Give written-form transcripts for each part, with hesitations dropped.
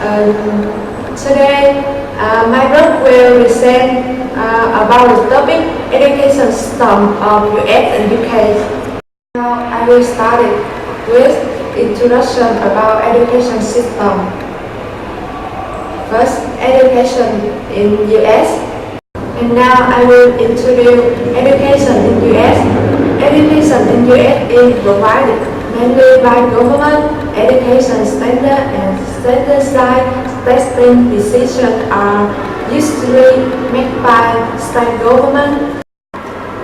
Today, my group will present about the topic education system of US and UK. Now, I will start it with introduction about education system. First, education in US. And now I will introduce education in US. Education in US is provided mainly by government. Education standard and standardized testing decisions are usually made by state government.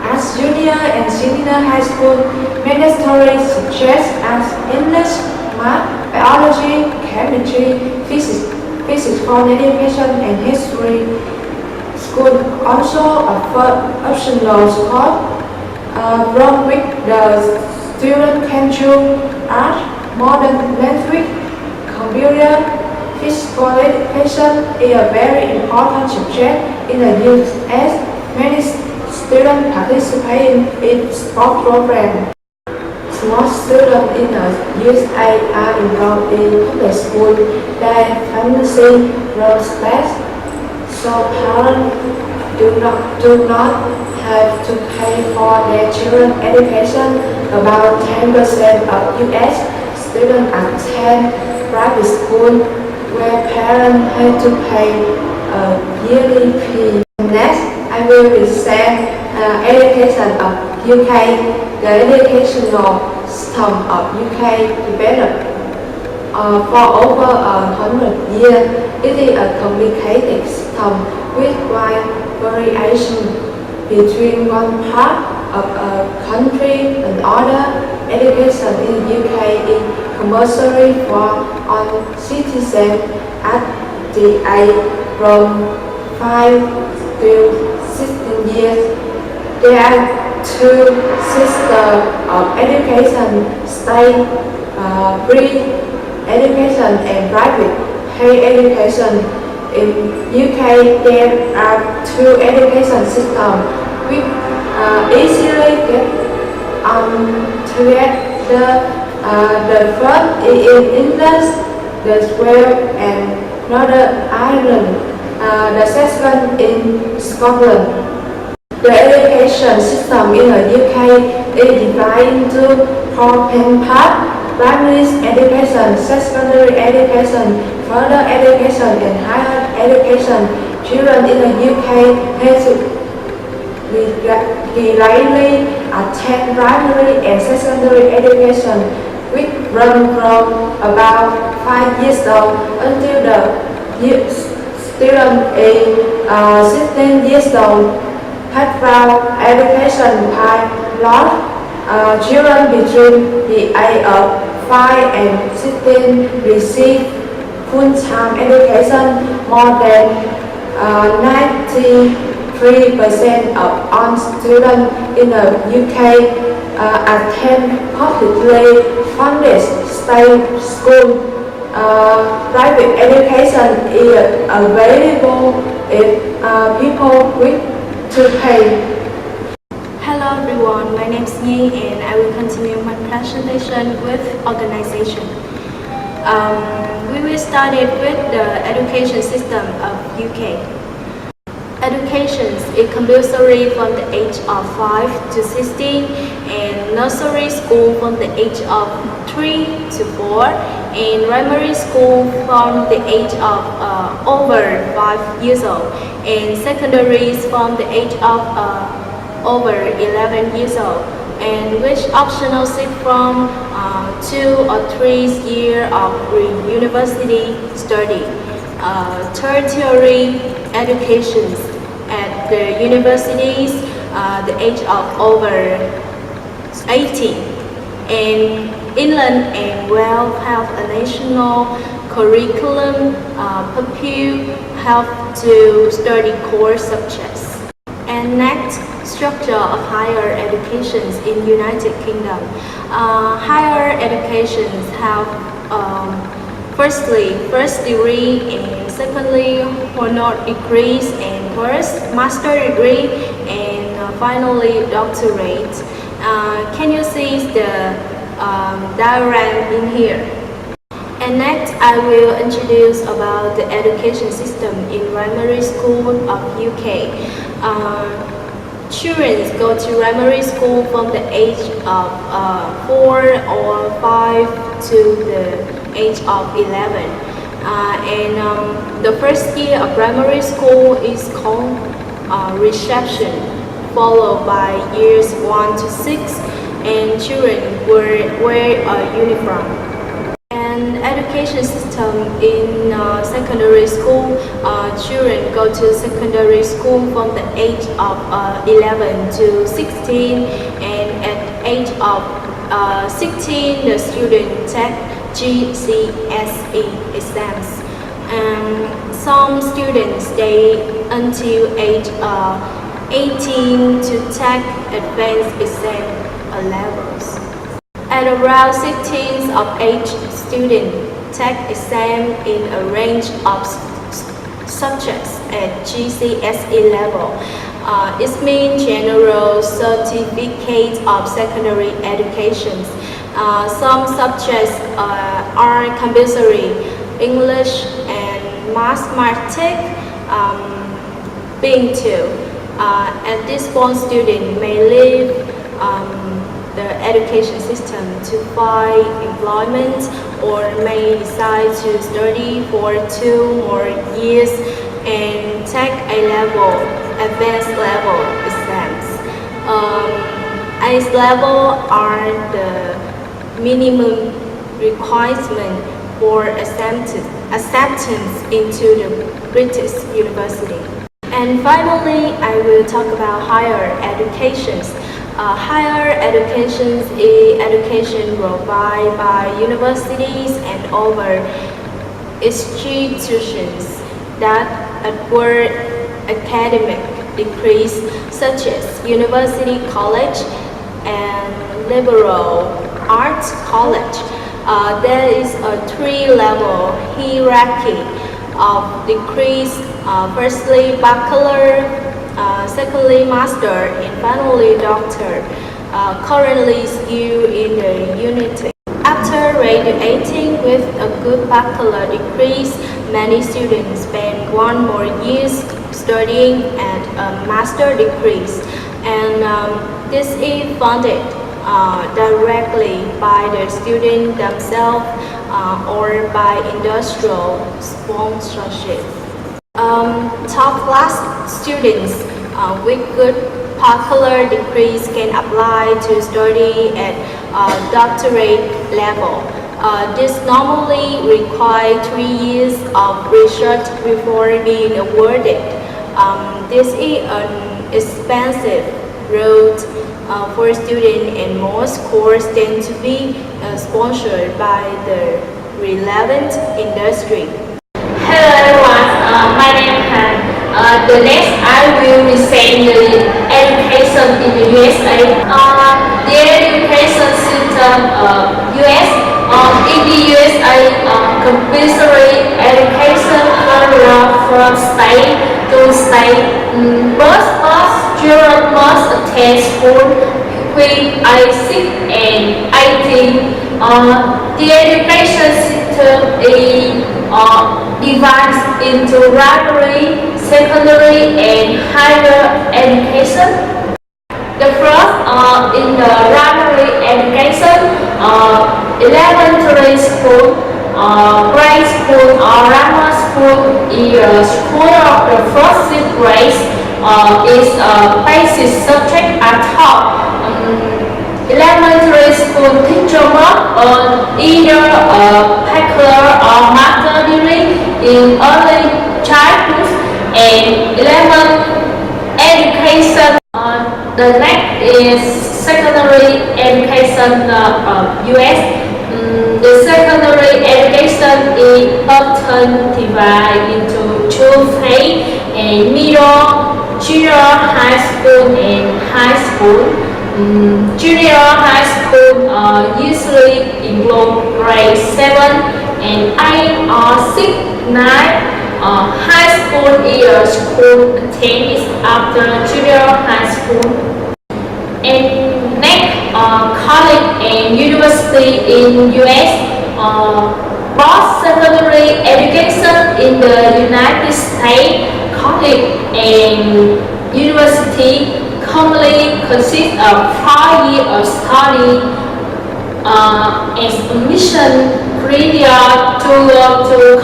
As junior and senior high school, mandatory subjects as English, math, biology, chemistry, physics for education, and history. School also offer optional courses from which the student can choose art, modern language, computer. Physical education is a very important subject in the US. Many students participate in sport programs. Most students in the USA are enrolled in public school. They fancy prospects, so parents do not have to pay for their children's education. About 10% of US students attend private school where parents have to pay a yearly fee. Next, I will present education of UK. The educational system of UK developed for over 100 years. It is a complicated system with wide variation between one part of a country and another. Education in UK is compulsory for all citizens at the age from 5 to 16 years. There are two systems of education: state free education and private paid education. In UK, there are two education systems which easily get together. The first is in England, the Wales, and Northern Ireland. The second in Scotland. The education system in the UK is divided into four main parts: primary education, secondary education, further education, and higher education. Children in the UK have to regularly attend primary and secondary education, which run from about 5 years old until the student is 16 years old. Background education by law. Children between the age of 5 and 16 receive full-time education. More than 93% of all students in the UK attend publicly funded state school. Private education is available if people wish to pay. Hello everyone, my name is Yi and I will continue my presentation with organization. We will start it with the education system of UK. Education is compulsory from the age of 5 to 16 and nursery school from the age of 3 to 4 and primary school from the age of over 5 years old and secondary from the age of over 11 years old, and which optional seat from 2 or 3 years of university study. Tertiary education at the universities the age of over 18. And England and Wales have a national curriculum. Pupils have to study core subjects. And next, structure of higher education in United Kingdom. Higher education have firstly first degree and secondly honor degrees and first master degree and finally doctorate. Can you see the diagram in here? And next, I will introduce about the education system in primary school of UK. Children go to primary school from the age of 4 or 5 to the age of 11. The first year of primary school is called reception, followed by years 1 to 6, and children wear a uniform. And education system in secondary school, children go to secondary school from the age of 11 to 16, and at age of 16 the student take GCSE exams. Some students stay until age 18 to take advanced exam levels. At around 16 of age, students take exam in a range of subjects at GCSE level. It means General Certificate of Secondary Education. Some subjects are compulsory: English and mathematics being two. At this point, students may leave the education system to find employment, or may decide to study for 2 more years and take A-level, advanced level exams. A-level are the minimum requirement for acceptance into the British university. And finally, I will talk about higher education. Higher education is education provided by universities and other institutions that award academic degrees, such as university college and liberal arts college. There is a 3-level hierarchy of degrees. Firstly, bachelor, secondly, master, and finally, doctor. Currently still in the unity. After graduating with a good bachelor degree, many students spend 1 more year studying at a master degree, and this is funded directly by the student themselves or by industrial sponsorship. Top class students with good bachelor degrees can apply to study at doctorate level. This normally requires 3 years of research before being awarded. This is an expensive route for students, and most courses tend to be sponsored by the relevant industry. Hello everyone, my name is Han. The next I will present the education in the USA. The education system US. In the USA, compulsory education varies from state to state. Most children must attend school between age 6 and 18. The education system is divided into primary, secondary, and higher education. The first in the primary education, elementary school, grade school, or grammar school is a school of the first 6 grades. Is a basic subject at top. Elementary school teacher must earn either a bachelor or master degree in early childhood and elementary education. The next is secondary education US. The secondary education is often divided into 2 phases: middle, junior high school, and high school. Junior high school usually include grade 7 and 8 or 6, 9. High school is a school attended after junior high school. And next, college and university in US. post-secondary education in the United States. College and university commonly consist of 4 years of study as admission criteria to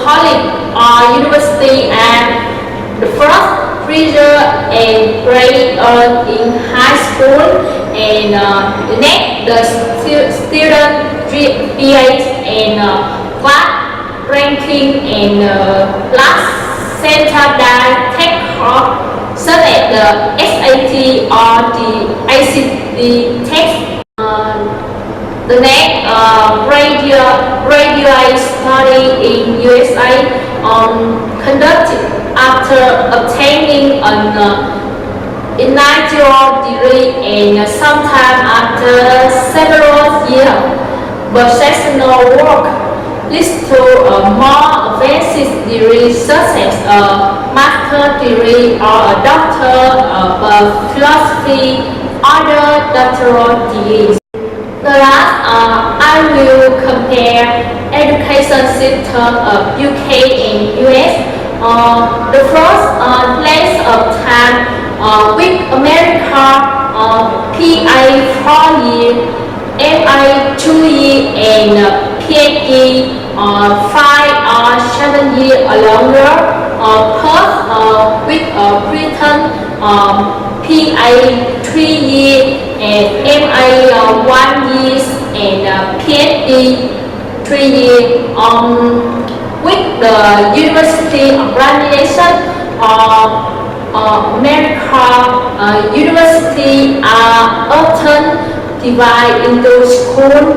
college or university, and the first preacher and grade in high school, and the next the student GPA and class ranking and placenta take off such as the SAT or the ACT test. The next graduate study in USA conducted after obtaining an inaugural degree and sometime after several years. Professional work leads to a more advanced degree such as a master's degree or a doctor of philosophy, other doctoral degrees. The last, I will compare education system of UK and US. The first place of time with America, PA 4 years, MA 2 years, and PhD 5 or 7 years or longer. Perth with Britain, PA 3 years and MA 1 year and PhD 3 years. With the university organization America, university are often divided into schools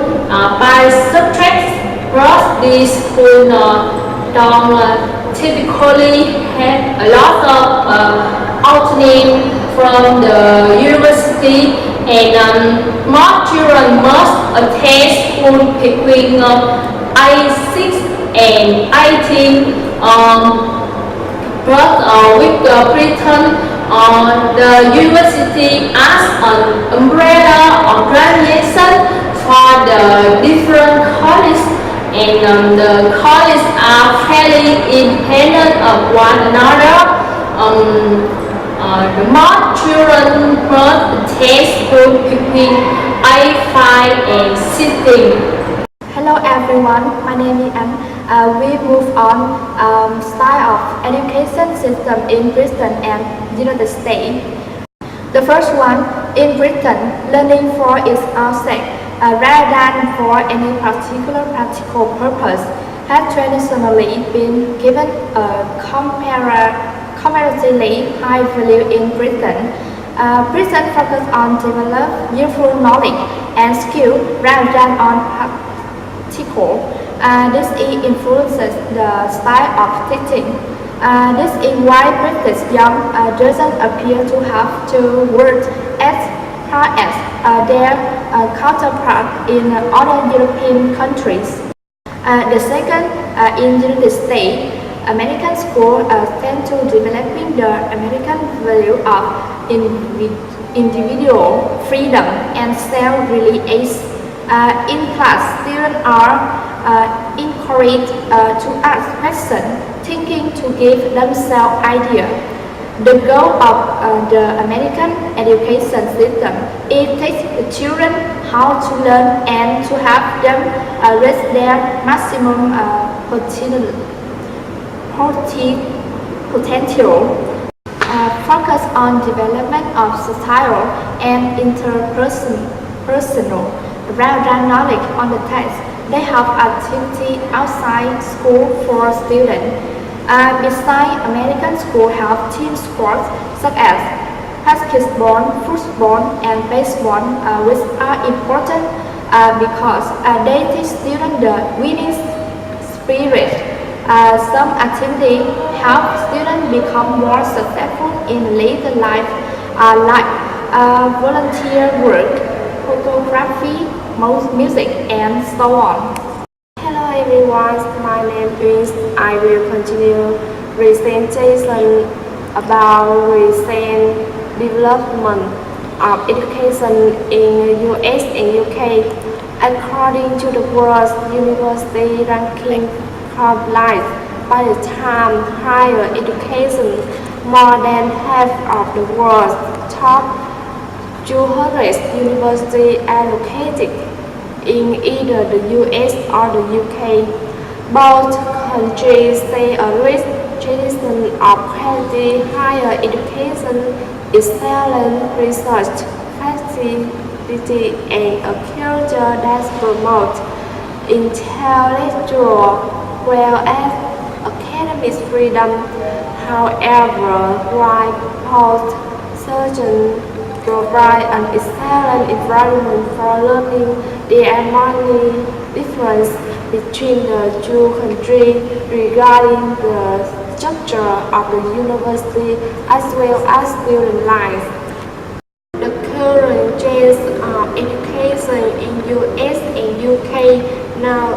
by subjects. Plus, these schools don't typically have a lot of autonomy from the university, and more children must attend school between age 6 and 18. But with Britain, the university as an umbrella organization for the different colleges, and the colleges are fairly independent of one another. The more children must attend school between age 5 and 16. Hello everyone, my name is Anne. We move on style of education system in Britain and United States. The first one, in Britain, learning for its own sake rather than for any particular practical purpose has traditionally been given a comparatively high value in Britain. Britain focuses on develop useful knowledge and skill rather than on practical. This influences the style of teaching. This is why British young doesn't appear to have to work as hard as their counterpart in other European countries. The second, in the United States, American schools tend to developing the American value of individual freedom and self-reliance. In class, students are encouraged to ask questions, thinking to give themselves ideas. The goal of the American education system is to teach the children how to learn and to have them reach their maximum potential. Focus on development of societal and interpersonal rather than knowledge on the test. They have activity outside school for students. Besides, American schools have team sports such as basketball, football, and baseball, which are important because they teach students the winning spirit. Some activities help students become more successful in later life, like volunteer work, photography, music, and so on. Hello everyone, my name is. I will continue presentation about recent development of education in US and UK. According to the world's university ranking compiled by the time higher education, more than half of the world's top 200 universities are located in either the US or the UK. Both countries say a rich tradition of quality higher education, excellent research facility, and a culture that promotes intellectual well as academic freedom. However, while both surgeons provide an excellent environment for learning, there are many differences between the two countries regarding the structure of the university as well as student life. The current trends of education in US and UK. Now,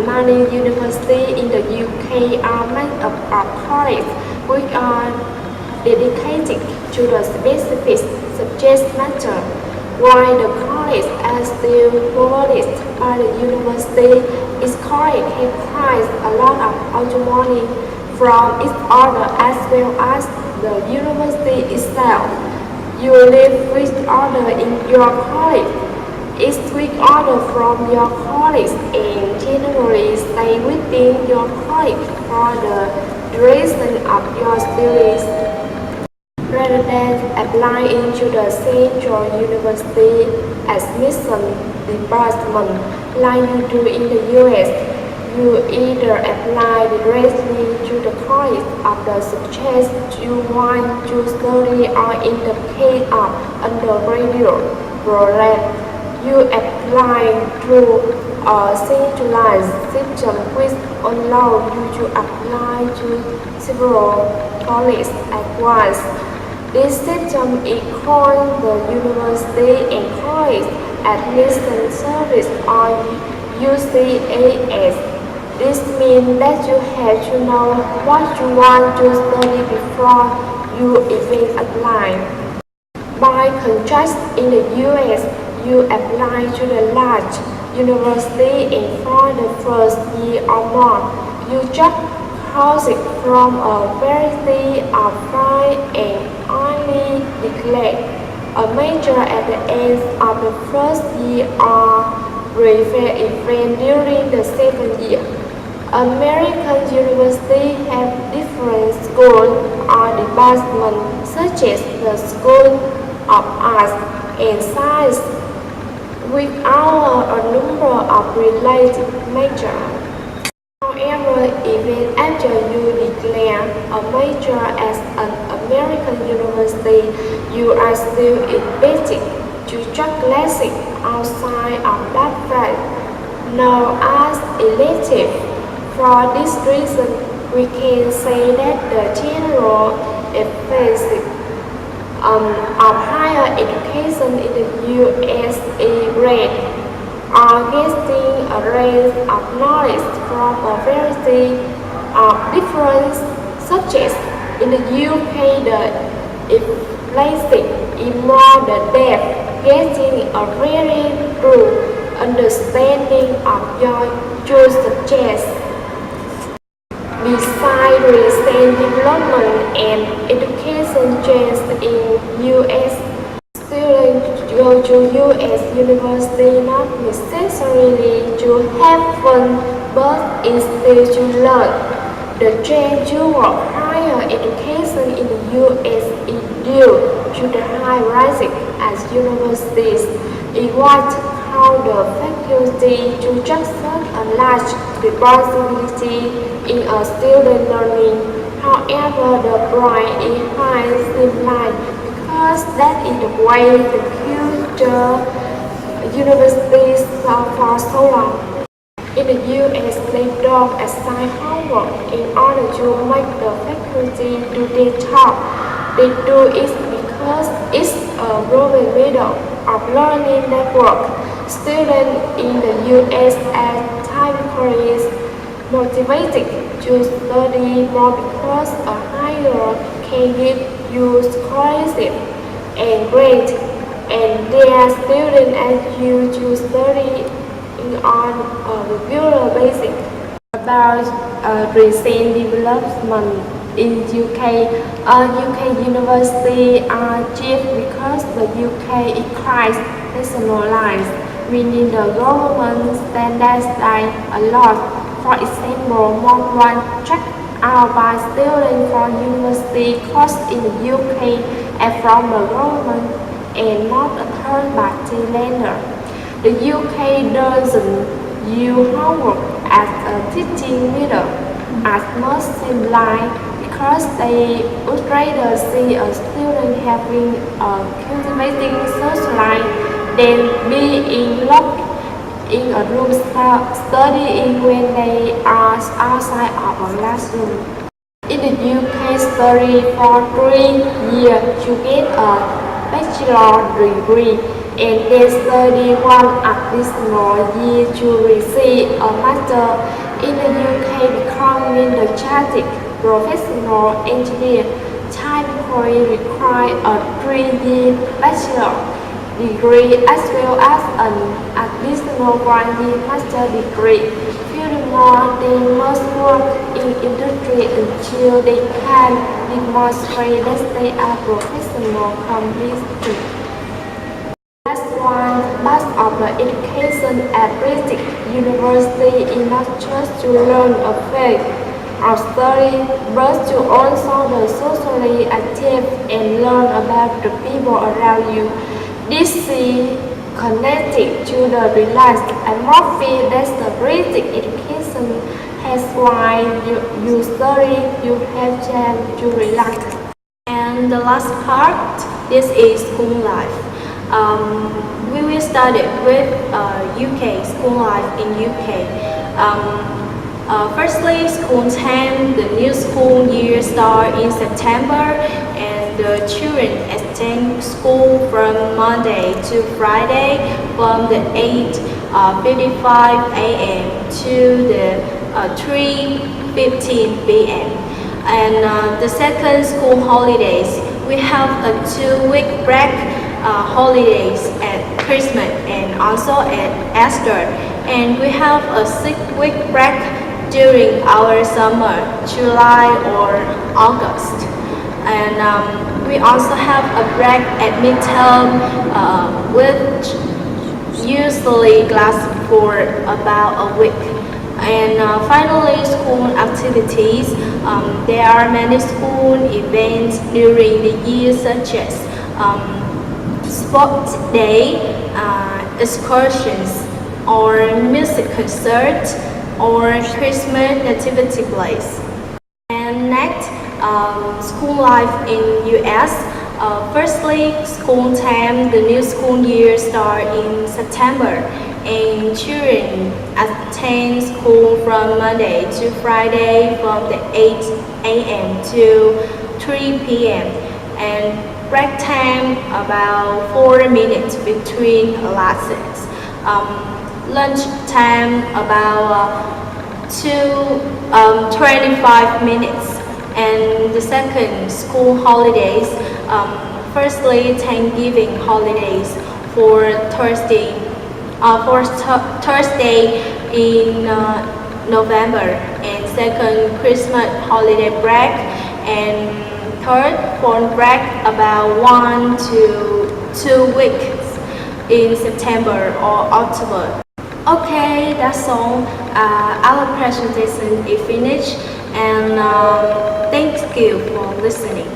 many universities in the UK are made up of colleges which are dedicated to the specific subject matter, while the colleges are still managed by the university. Each college has a lot of autonomy from its order as well as the university itself. You live with order in your college, each week order from your college, and generally stay within your college for the duration of your studies, rather than applying to the central university admission department like you do in the US. You either apply directly to the college of the subject you want to study, or in the case of undergraduate program, you apply through a centralized system which allows you to apply to several colleges at once. This system is called the University and College Admission Service, or UCAS. This means that you have to know what you want to study before you even apply. By contrast, in the US, you apply to the large university, and for the first year or more, you just courses from a variety of field and only declare a major at the end of the first year or refer event during the second year. American universities have different schools or departments such as the School of Arts and Science, which are a number of related majors. However, even after you declare a major as an American university, you are still invited to take classes outside of that field, known as elective. For this reason, we can say that the general emphasis of higher education in the US is great, are getting a range of knowledge from a variety of different subjects. In the UK, the emphasis is more the depth, getting a really true understanding of your chosen subjects. Besides recent development and education trends in US, students go to US university not necessarily to have fun, but instead to learn. The trend toward higher education in the US is due to the high rising as universities evolve how the faculty to just such a large responsibility in a student learning. However, the point is high streamlined because that is the way the future universities are for so long. In the US, they don't assign homework in order to make the faculty do their job. They do it because it's a growing middle of learning network. Students in the US are typically motivated to study more because a higher can give you scholarship and grades, and their students are due to study working on a regular basis. About recent development in UK, UK university are chief because the UK is nationalized, meaning the government standardizes a lot. For example, Monk 1 checked out by students from university course in the UK and from the government and not a third party lender. The UK doesn't use homework as a teaching method as most simply because they would rather see a student having a cultivating social life than being locked in a room studying when they are outside of a classroom. In the UK, study for 3 years to get a bachelor degree and then study one additional year to receive a master. In the UK, becoming the chartered professional engineer typically requires a 3-year bachelor degree as well as an additional 1-year master degree. Furthermore, they must work in industry until they can demonstrate that they are professional completely. That's why most of the education at British University is not just to learn a fact or study, but to also be socially active and learn about the people around you. This is connected to the relaxed atmosphere that the British education has. While you study, you have time to relax. And the last part, this is school life. We will start it with UK school life in UK. Firstly, school time. The new school year starts in September, and the children attend school from Monday to Friday from the 8:55 a.m. to the 3:15 p.m. And the second school holidays, we have a 2-week break holidays at Christmas and also at Easter, and we have a 6-week break during our summer, July or August. And we also have a break at midterm, which usually lasts for about a week. And finally, school activities. There are many school events during the year, such as sports day, excursions, or music concerts, or Christmas nativity plays. And next, school life in US. Firstly, school time. The new school year starts in September, and children attend school from Monday to Friday from the 8 a.m. to 3 p.m. and break time about 4 minutes between classes. Lunch time about 25 minutes. And the second, school holidays. Firstly, Thanksgiving holidays for Thursday in November, and second, Christmas holiday break, and third, fall break about 1 to 2 weeks in September or October. Okay, that's all. Our presentation is finished, and thank you for listening.